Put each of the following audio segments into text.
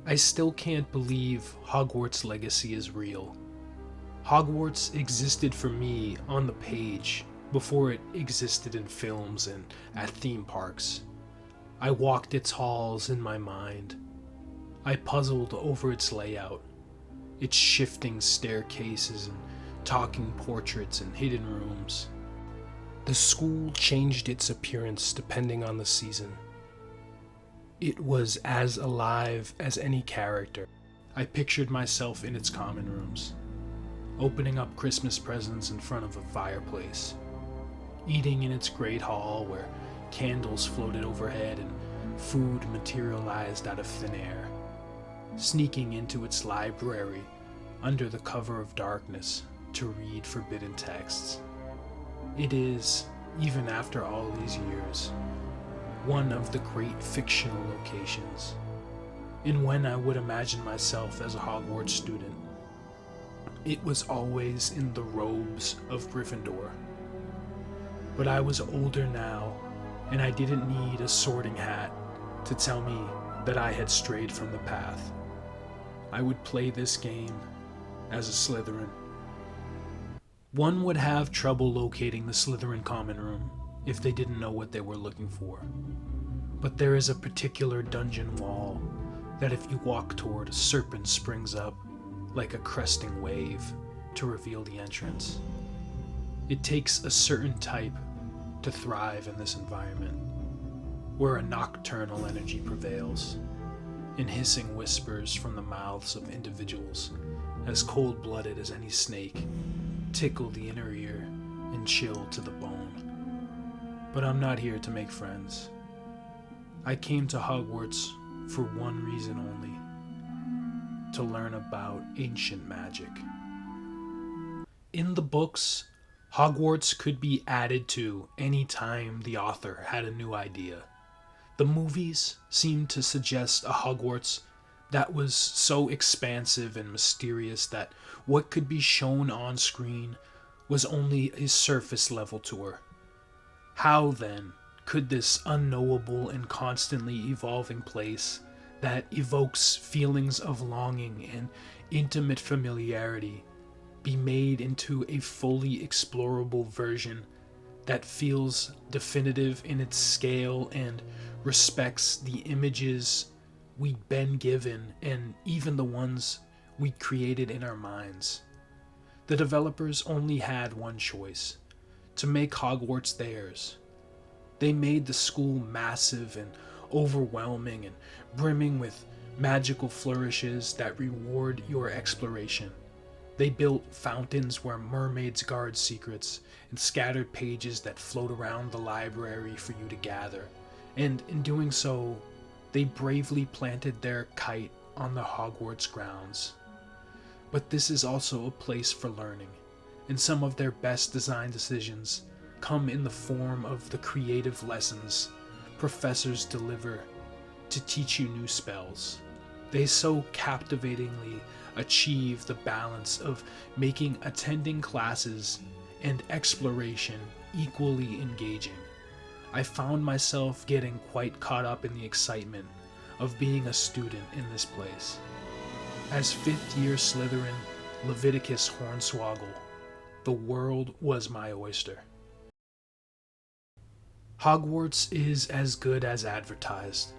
I still can't believe Hogwarts Legacy is real. Hogwarts existed for me on the page before it existed in films and at theme parks. I walked its halls in my mind. I puzzled over its layout, its shifting staircases and talking portraits and hidden rooms. The school changed its appearance depending on the season. It was as alive as any character. I pictured myself in its common rooms, opening up Christmas presents in front of a fireplace, eating in its great hall where candles floated overhead and food materialized out of thin air, sneaking into its library under the cover of darkness to read forbidden texts. It is, even after all these years, one of the great fictional locations. And when I would imagine myself as a Hogwarts student, it was always in the robes of Gryffindor. But I was older now, and I didn't need a sorting hat to tell me that I had strayed from the path. I would play this game as a Slytherin. One would have trouble locating the Slytherin common room if they didn't know what they were looking for. But there is a particular dungeon wall that if you walk toward, a serpent springs up like a cresting wave to reveal the entrance. It takes a certain type to thrive in this environment, where a nocturnal energy prevails, and hissing whispers from the mouths of individuals as cold-blooded as any snake tickle the inner ear and chill to the bone. But I'm not here to make friends. I came to Hogwarts for one reason only: to learn about ancient magic. In the books, Hogwarts could be added to any time the author had a new idea. The movies seemed to suggest a Hogwarts that was so expansive and mysterious that what could be shown on screen was only a surface level tour. How, then, could this unknowable and constantly evolving place that evokes feelings of longing and intimate familiarity be made into a fully explorable version that feels definitive in its scale and respects the images we'd been given and even the ones we created in our minds? The developers only had one choice: to make Hogwarts theirs. They made the school massive and overwhelming and brimming with magical flourishes that reward your exploration. They built fountains where mermaids guard secrets and scattered pages that float around the library for you to gather. And in doing so, they bravely planted their kite on the Hogwarts grounds. But this is also a place for learning, and some of their best design decisions come in the form of the creative lessons professors deliver to teach you new spells. They so captivatingly achieve the balance of making attending classes and exploration equally engaging. I found myself getting quite caught up in the excitement of being a student in this place. As fifth-year Slytherin Leviticus Hornswoggle, the world was my oyster. Hogwarts is as good as advertised.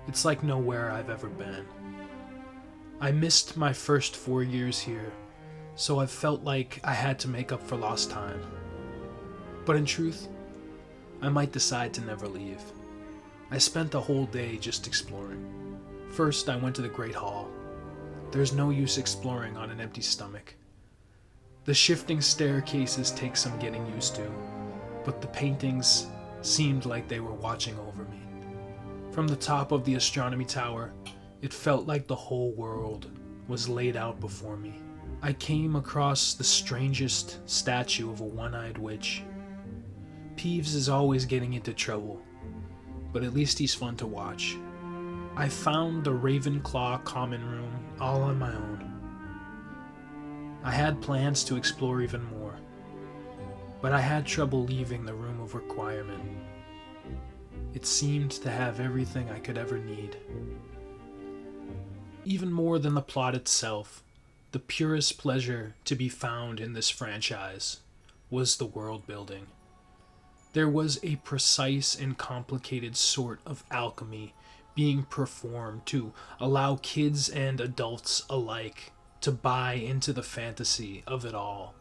It's like nowhere I've ever been. I missed my first 4 years here, so I've felt like I had to make up for lost time. But in truth, I might decide to never leave. I spent the whole day just exploring. First, I went to the Great Hall. There's no use exploring on an empty stomach. The shifting staircases take some getting used to, but the paintings seemed like they were watching over me. From the top of the astronomy tower, it felt like the whole world was laid out before me. I came across the strangest statue of a one-eyed witch. Peeves is always getting into trouble, but at least he's fun to watch. I found the Ravenclaw common room all on my own. I had plans to explore even more, but I had trouble leaving the room of requirement. It seemed to have everything I could ever need. Even more than the plot itself, the purest pleasure to be found in this franchise was the world building. There was a precise and complicated sort of alchemy being performed to allow kids and adults alike to buy into the fantasy of it all.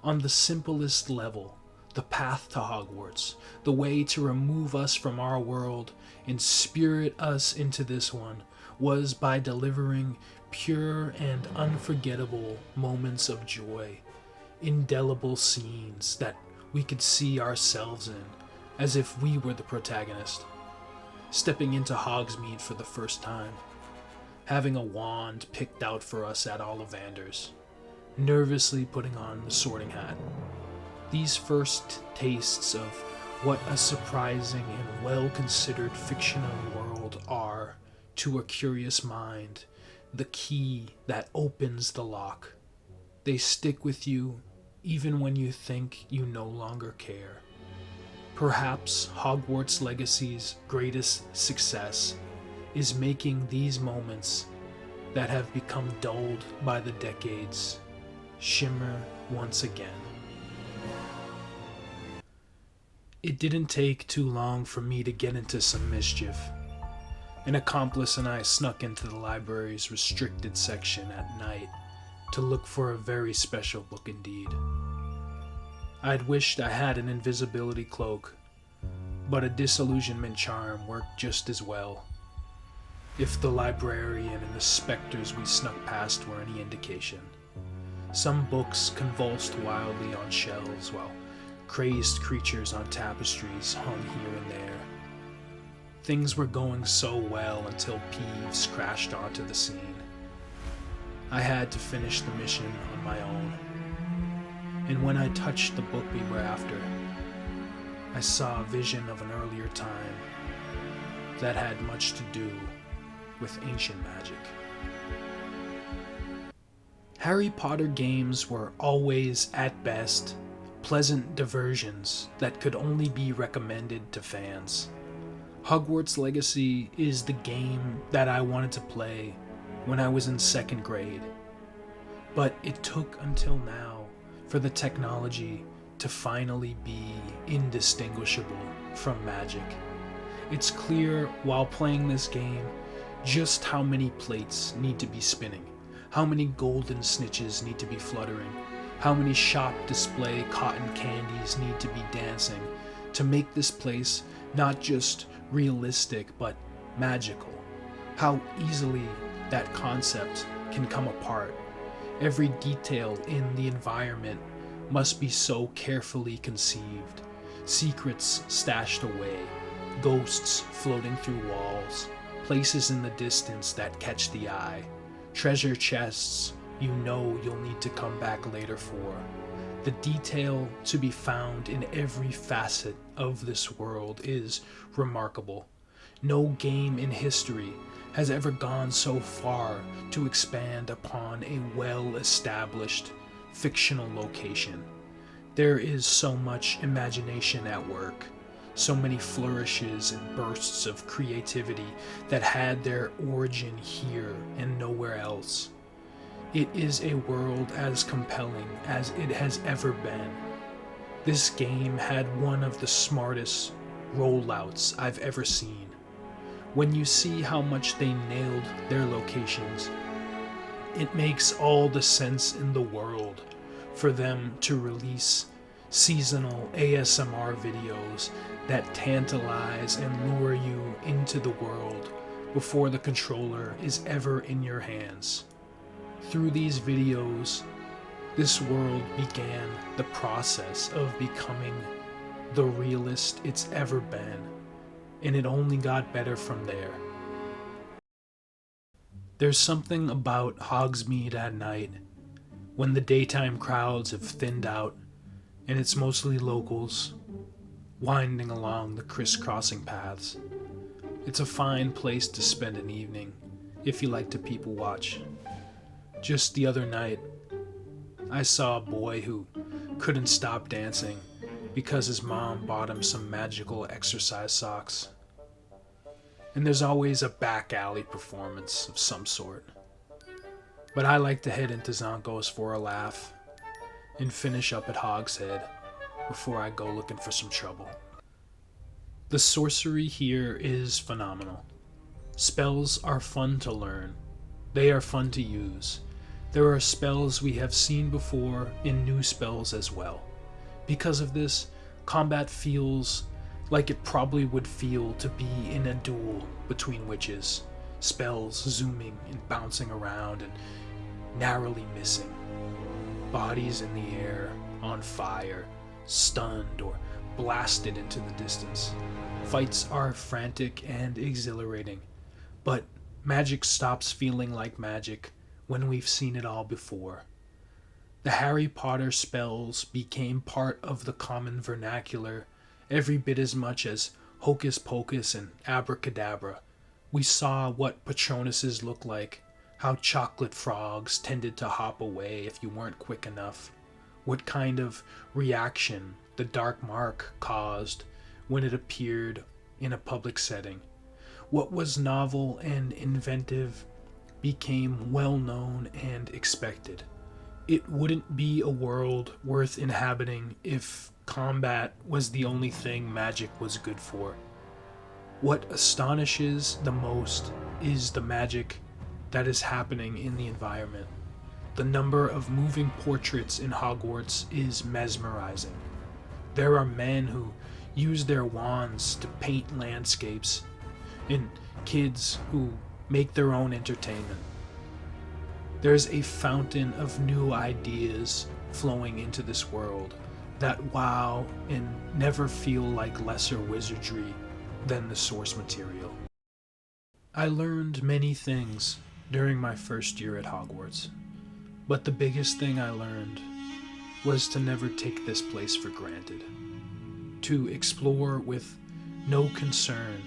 On the simplest level, the path to Hogwarts, the way to remove us from our world and spirit us into this one, was by delivering pure and unforgettable moments of joy, indelible scenes that we could see ourselves in, as if we were the protagonist. Stepping into Hogsmeade for the first time, having a wand picked out for us at Ollivander's, nervously putting on the sorting hat. These first tastes of what a surprising and well-considered fictional world are to a curious mind, the key that opens the lock. They stick with you even when you think you no longer care. Perhaps Hogwarts Legacy's greatest success is making these moments that have become dulled by the decades shimmer once again. It didn't take too long for me to get into some mischief. An accomplice and I snuck into the library's restricted section at night to look for a very special book indeed. I'd wished I had an invisibility cloak, but a disillusionment charm worked just as well, if the librarian and the specters we snuck past were any indication. Some books convulsed wildly on shelves, while crazed creatures on tapestries hung here and there. Things were going so well until Peeves crashed onto the scene. I had to finish the mission on my own, and when I touched the book we were after, I saw a vision of an earlier time that had much to do with ancient magic. Harry Potter games were always, at best, pleasant diversions that could only be recommended to fans. Hogwarts Legacy is the game that I wanted to play when I was in second grade, but it took until now for the technology to finally be indistinguishable from magic. It's clear while playing this game just how many plates need to be spinning, how many golden snitches need to be fluttering, how many shop display cotton candies need to be dancing to make this place not just realistic but magical. How easily that concept can come apart. Every detail in the environment must be so carefully conceived. Secrets stashed away, ghosts floating through walls, places in the distance that catch the eye, treasure chests you know you'll need to come back later for. The detail to be found in every facet of this world is remarkable. No game in history has ever gone so far to expand upon a well-established fictional location. There is so much imagination at work, so many flourishes and bursts of creativity that had their origin here and nowhere else. It is a world as compelling as it has ever been. This game had one of the smartest rollouts I've ever seen. When you see how much they nailed their locations, it makes all the sense in the world for them to release seasonal ASMR videos that tantalize and lure you into the world before the controller is ever in your hands. Through these videos, this world began the process of becoming the realest it's ever been, and it only got better from there. There's something about Hogsmeade at night, when the daytime crowds have thinned out, and it's mostly locals, winding along the crisscrossing paths. It's a fine place to spend an evening, if you like to people watch. Just the other night, I saw a boy who couldn't stop dancing because his mom bought him some magical exercise socks. And there's always a back alley performance of some sort. but I like to head into Zonkos for a laugh and finish up at Hogshead before I go looking for some trouble. The sorcery here is phenomenal. Spells are fun to learn. They are fun to use. There are spells we have seen before and new spells as well. Because of this, combat feels like it probably would feel to be in a duel between witches, spells zooming and bouncing around and narrowly missing, bodies in the air, on fire, stunned or blasted into the distance. Fights are frantic and exhilarating, but magic stops feeling like magic when we've seen it all before. The Harry Potter spells became part of the common vernacular every bit as much as Hocus Pocus and Abracadabra. We saw what Patronuses looked like, how chocolate frogs tended to hop away if you weren't quick enough, what kind of reaction the Dark Mark caused when it appeared in a public setting. What was novel and inventive became well known and expected. It wouldn't be a world worth inhabiting if combat was the only thing magic was good for. What astonishes the most is the magic that is happening in the environment. The number of moving portraits in Hogwarts is mesmerizing. There are men who use their wands to paint landscapes, and kids who make their own entertainment. There's a fountain of new ideas flowing into this world that wow and never feel like lesser wizardry than the source material. I learned many things during my first year at Hogwarts, but the biggest thing I learned was to never take this place for granted, to explore with no concern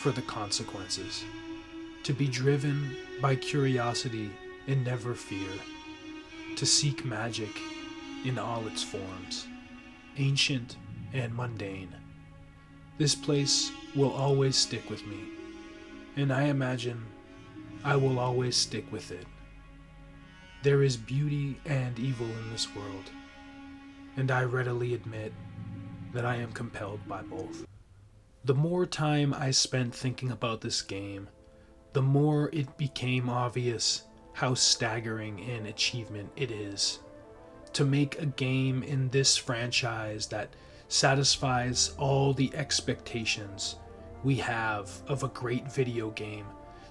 for the consequences, to be driven by curiosity and never fear, to seek magic in all its forms, ancient and mundane. This place will always stick with me, and I imagine I will always stick with it. There is beauty and evil in this world, and I readily admit that I am compelled by both. The more time I spent thinking about this game, the more it became obvious how staggering an achievement it is. To make a game in this franchise that satisfies all the expectations we have of a great video game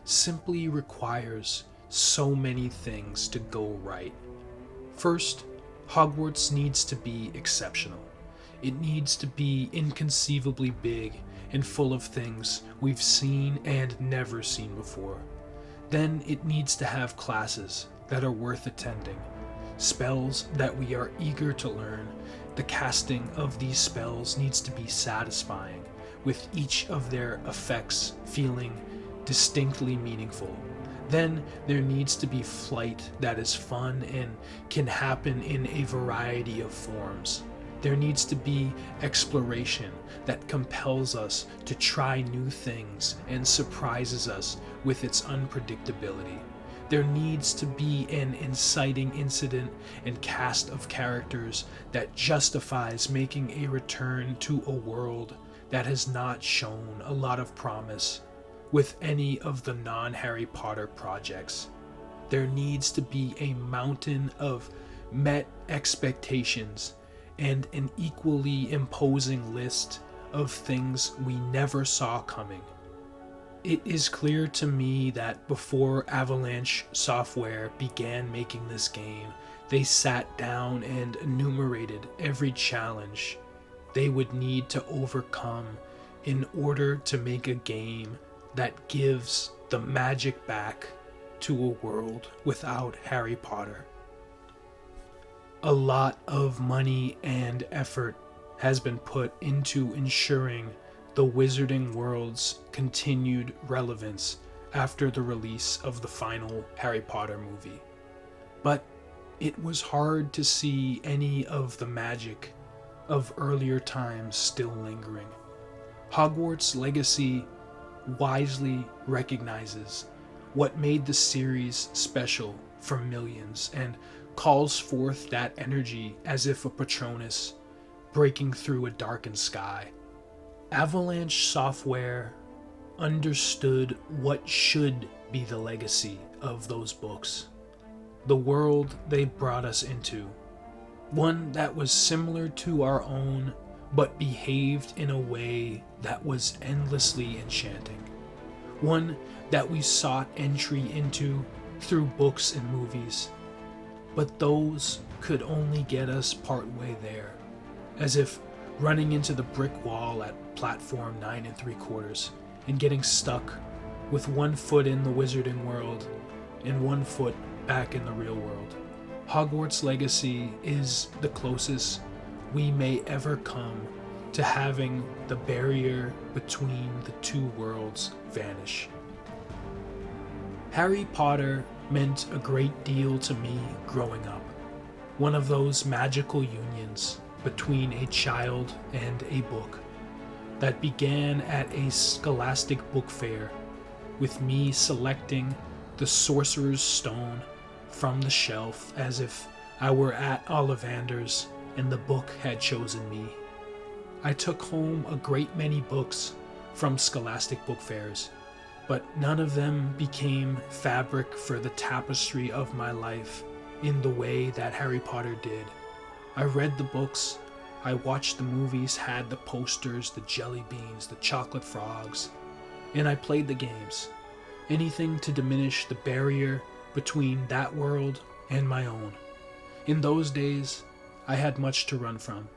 simply requires so many things to go right. First, Hogwarts needs to be exceptional. It needs to be inconceivably big and full of things we've seen and never seen before. Then it needs to have classes that are worth attending, spells that we are eager to learn. The casting of these spells needs to be satisfying, with each of their effects feeling distinctly meaningful. Then there needs to be flight that is fun and can happen in a variety of forms. There needs to be exploration that compels us to try new things and surprises us with its unpredictability. There needs to be an inciting incident and cast of characters that justifies making a return to a world that has not shown a lot of promise with any of the non-Harry Potter projects. There needs to be a mountain of met expectations and an equally imposing list of things we never saw coming. It is clear to me that before Avalanche Software began making this game, they sat down and enumerated every challenge they would need to overcome in order to make a game that gives the magic back to a world without Harry Potter. A lot of money and effort has been put into ensuring the Wizarding World's continued relevance after the release of the final Harry Potter movie. But it was hard to see any of the magic of earlier times still lingering. Hogwarts Legacy wisely recognizes what made the series special for millions and calls forth that energy as if a Patronus breaking through a darkened sky. Avalanche Software understood what should be the legacy of those books, the world they brought us into, one that was similar to our own but behaved in a way that was endlessly enchanting, one that we sought entry into through books and movies, but those could only get us partway there, as if running into the brick wall at platform 9 3/4 and getting stuck with one foot in the wizarding world and one foot back in the real world. Hogwarts Legacy is the closest we may ever come to having the barrier between the two worlds vanish. Harry Potter meant a great deal to me growing up, one of those magical unions between a child and a book that began at a scholastic book fair with me selecting the Sorcerer's Stone from the shelf as if I were at Ollivander's and the book had chosen me. I took home a great many books from scholastic book fairs, but none of them became fabric for the tapestry of my life in the way that Harry Potter did. I read the books, I watched the movies, had the posters, the jelly beans, the chocolate frogs, and I played the games. Anything to diminish the barrier between that world and my own. In those days, I had much to run from,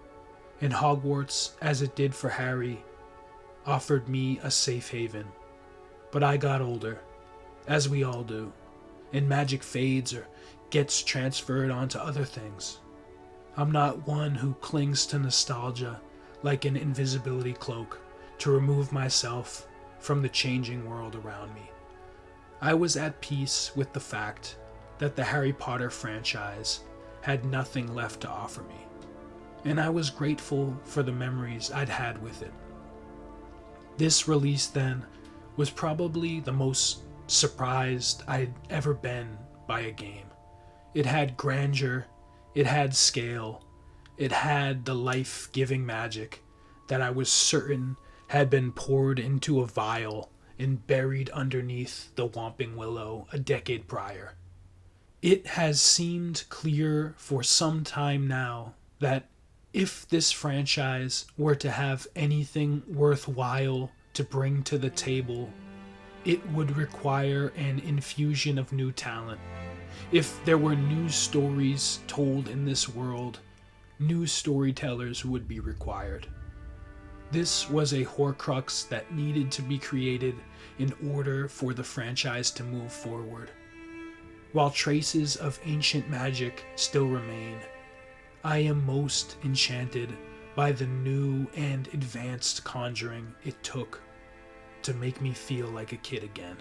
and Hogwarts, as it did for Harry, offered me a safe haven. But I got older, as we all do, and magic fades or gets transferred onto other things. I'm not one who clings to nostalgia like an invisibility cloak to remove myself from the changing world around me. I was at peace with the fact that the Harry Potter franchise had nothing left to offer me, and I was grateful for the memories I'd had with it. This release, then, was probably the most surprised I'd ever been by a game. It had grandeur, it had scale, it had the life-giving magic that I was certain had been poured into a vial and buried underneath the Whomping Willow a decade prior. It has seemed clear for some time now that if this franchise were to have anything worthwhile to bring to the table, it would require an infusion of new talent. If there were new stories told in this world, new storytellers would be required. This was a Horcrux that needed to be created in order for the franchise to move forward. While traces of ancient magic still remain, I am most enchanted by the new and advanced conjuring it took to make me feel like a kid again.